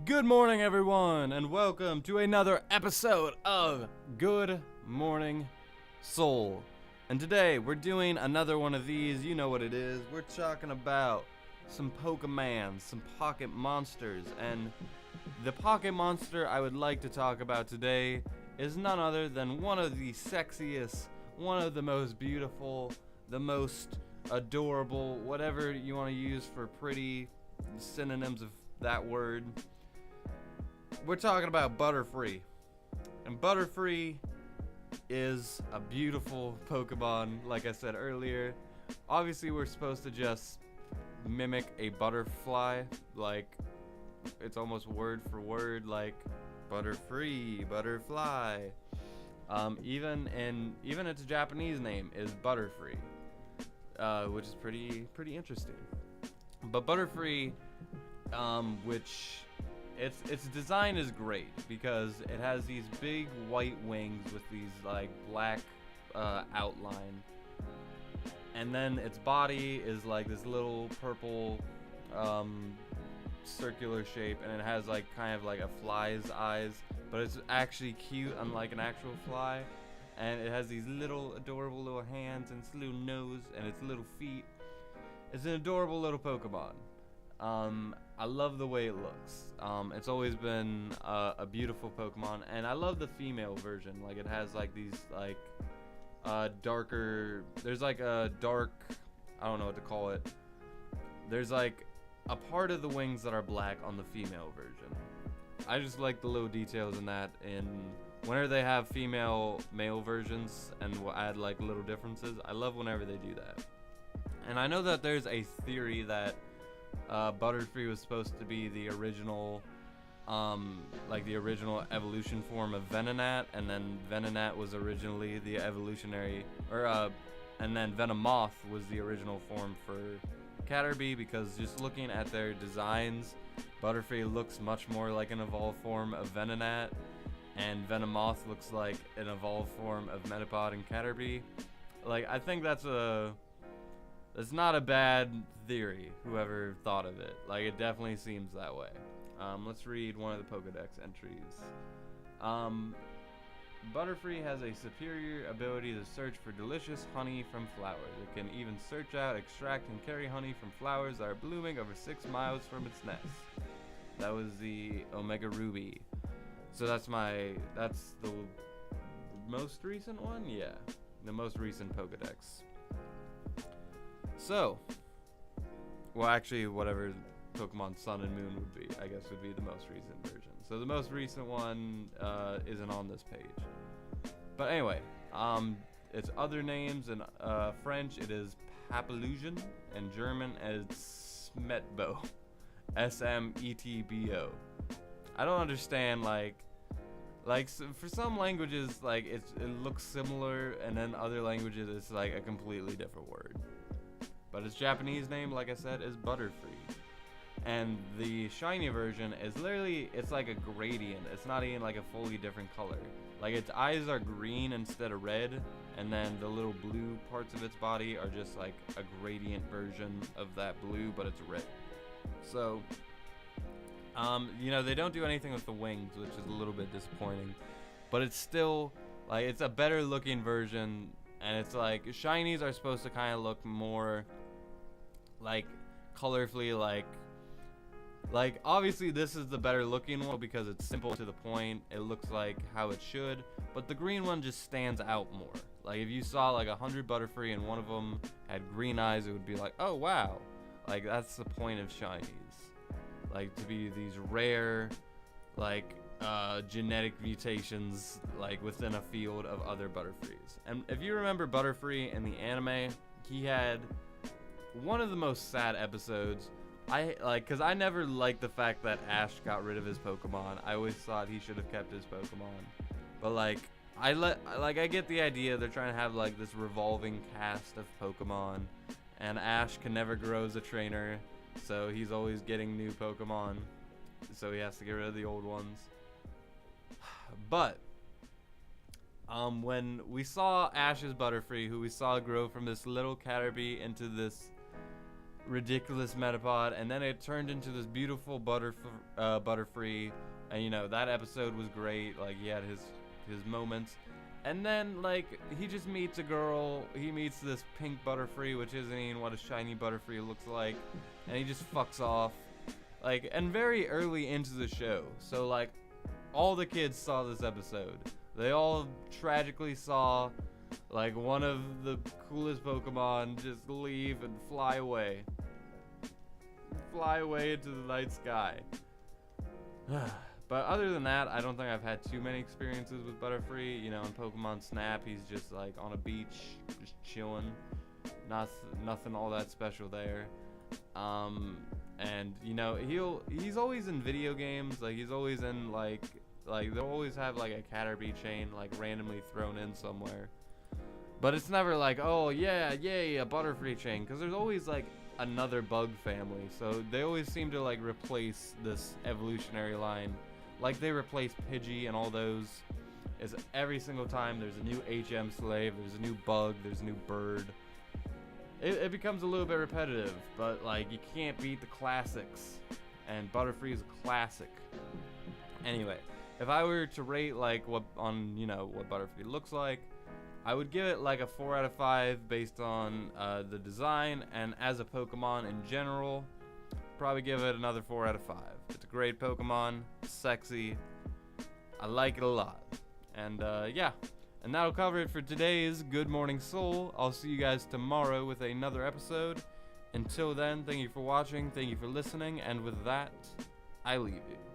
Good morning, everyone, and welcome to another episode of Good Morning Soul. And today we're doing another one of these. You know what it is. We're talking about some Pokemon, some pocket monsters, and the pocket monster I would like to talk about today is none other than one of the sexiest, one of the most beautiful, the most adorable, whatever you want to use for pretty synonyms of that word. We're talking about Butterfree. And Butterfree is a beautiful Pokemon, like I said earlier. Obviously, we're supposed to just mimic a butterfly, like it's almost word for word, like Butterfree, butterfly. Even its Japanese name is Butterfree, which is pretty interesting. But Butterfree, which its design is great because it has these big white wings with these like black outline, and then its body is like this little purple circular shape, and it has like kind of like a fly's eyes, but it's actually cute unlike an actual fly. And it has these little adorable little hands and its little nose and its little feet. It's an adorable little Pokemon. I love the way it looks. It's always been a beautiful Pokemon, and I love the female version. Like, it has like these like darker, there's like a dark, I don't know what to call it. There's like a part of the wings that are black on the female version. I just like the little details in that, and whenever they have female male versions and will add like little differences, I love whenever they do that. And I know that there's a theory that Butterfree was supposed to be the original, like the original evolution form of Venonat, and then Venonat was originally the evolutionary, and then Venomoth was the original form for 𝘚𝘵𝘶𝘥𝘺, because just looking at their designs, Butterfree looks much more like an evolved form of Venonat, and Venomoth looks like an evolved form of Metapod and 𝘚𝘵𝘶𝘥𝘆. Like, I think that's not a bad theory, whoever thought of it. Like, it definitely seems that way. Let's read one of the Pokedex entries. Butterfree has a superior ability to search for delicious honey from flowers. It can even search out, extract, and carry honey from flowers that are blooming over 6 miles from its nest. That was the 𝘊𝘩𝘢𝘁𝘢𝘁. So that's the most recent one? Yeah, the most recent Pokedex. So, well, actually, whatever Pokemon Sun and Moon would be, I guess, would be the most recent version. So the most recent one isn't on this page. But anyway, its other names in French, it is Papillusion, and German it's Smetbo, SMETBO. I don't understand, like for some languages, like it looks similar, and then other languages it's like a completely different word. But its Japanese name, like I said, is Butterfree. And the shiny version is literally, it's like a gradient. It's not even like a fully different color. Like, its eyes are green instead of red, and then the little blue parts of its body are just like a gradient version of that blue, but it's red. So, you know, they don't do anything with the wings, which is a little bit disappointing. But it's still, like, it's a better looking version, and it's like, shinies are supposed to kind of look more like colorfully, like obviously this is the better looking one because it's simple to the point. It looks like how it should, but the green one just stands out more. Like, if you saw like 100 Butterfree and one of them had green eyes, it would be like, oh wow, like that's the point of shinies, like to be these rare, like genetic mutations like within a field of other Butterfrees. And if you remember Butterfree in the anime, he had one of the most sad episodes. Cause I never liked the fact that Ash got rid of his Pokemon. I always thought he should have kept his Pokemon. But like, I get the idea. They're trying to have like this revolving cast of Pokemon, and Ash can never grow as a trainer, so he's always getting new Pokemon. So he has to get rid of the old ones. But when we saw Ash's Butterfree, who we saw grow from this little 𝘚𝘵𝘶𝘥𝘆 into this ridiculous Metapod, and then it turned into this beautiful Butterfree, and you know, that episode was great. Like, he had his moments. And then, like, he just meets a girl. He meets this pink Butterfree, which isn't even what a shiny Butterfree looks like. And he just fucks off. Like, and very early into the show. So, like, all the kids saw this episode. They all tragically saw, like, one of the coolest Pokemon just leave and fly away. Fly away into the night sky. But other than that, I don't think I've had too many experiences with Butterfree. You know, in Pokemon Snap, he's just like on a beach, just chilling. Nothing all that special there. And you know, he's always in video games. Like, he's always in like they'll always have like a Caterpie chain like randomly thrown in somewhere. But it's never like, oh yeah, yay, a Butterfree chain, because there's always like another bug family. So they always seem to like replace this evolutionary line. Like, they replace Pidgey and all those. Is every single time there's a new HM slave, there's a new bug, there's a new bird. It becomes a little bit repetitive, but like, you can't beat the classics, and Butterfree is a classic. Anyway, if I were to rate like what Butterfree looks like, I would give it like a 4 out of 5 based on the design, and as a Pokemon in general, probably give it another 4 out of 5. It's a great Pokemon, sexy, I like it a lot. And yeah, and that'll cover it for today's Good Morning Soul. I'll see you guys tomorrow with another episode. Until then, thank you for watching, thank you for listening, and with that, I leave you.